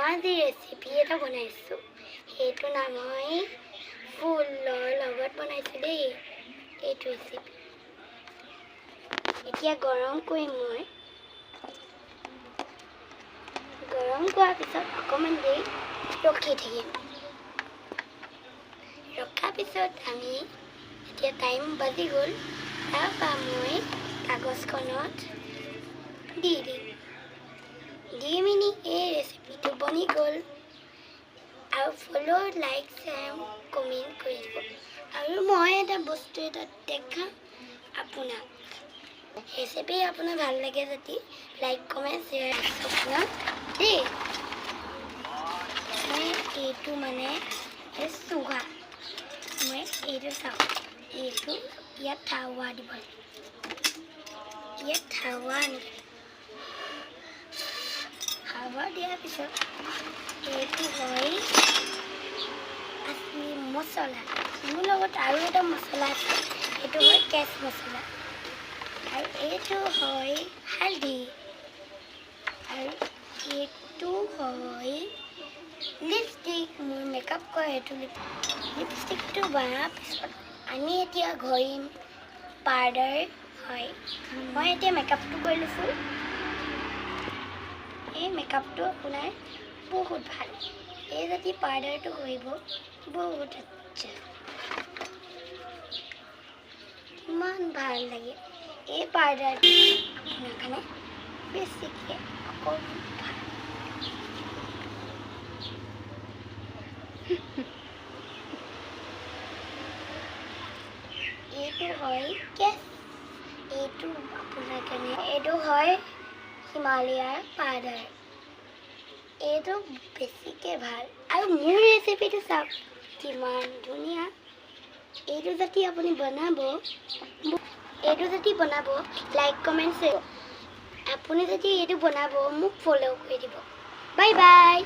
আজি ৰেচিপি এটা বনাইছোঁ। সেইটো মই ফুলৰ লগত বনাইছোঁ দেই। এইটো ৰেচিপি এতিয়া গৰম কৰিম মই। গৰম কৰাৰ পিছত অকণমান দেৰি ৰখি থাকিম। ৰখাৰ পিছত আমি এতিয়া টাইম বাজি গ'ল। তাৰপৰা মই কাগজখনত দি দিম। দি মিনি এই ৰেচিপিটো বনি গ'ল। আৰু ফ'ল' লাইক শ্বেয়াৰ কমেণ্ট কৰি দিব। আৰু মই এটা বস্তু এটা দেখাম আপোনাক। ৰেচিপি আপোনাৰ ভাল লাগে যদি লাইক কমেণ্ট শ্বেয়াৰ আপোনাক দেই। মই এইটো চুঙা মই এইটো চাওঁ। এইটো ইয়াত থাৱা দিব লাগে। ইয়াত থাৱা আনিব। হাৱা দিয়াৰ পিছত এইটো হয় মছলা। মোৰ লগত আৰু এটা মছলা আছে। এইটো হয় কেচ মছলা। আৰু এইটো হয় হালধি। আৰু এইটো হয় লিপষ্টিক। মোৰ মেকআপ কৰা এইটো লিপষ্টিকটো বনাৰ পিছত আমি এতিয়া ঘঁহিম পাউডাৰ হয়। মই এতিয়া মেকআপটো কৰি লৈছোঁ। এই মেকআপটো আপোনাৰ বহুত ভাল। এই যদি পাউডাৰটো ঘঁহিব বহুত আচ্ছা, ইমান ভাল লাগে। এই পাউডাৰটো আপোনাৰ কাৰণে বেছিকৈ অকণমান ভাল। এইটো হয় কেচ। এইটো আপোনাৰ কাৰণে এইটো হয় হিমালয়াৰ পাউডাৰ। এইটো বেছিকৈ ভাল। আৰু মোৰ ৰেচিপিটো চাওক কিমান ধুনীয়া। এইটো যদি আপুনি বনাব লাইক কমেণ্ট শ্বেয়াৰ। আপুনি যদি এইটো বনাব মোক ফ'ল' কৰি দিব। Bye bye.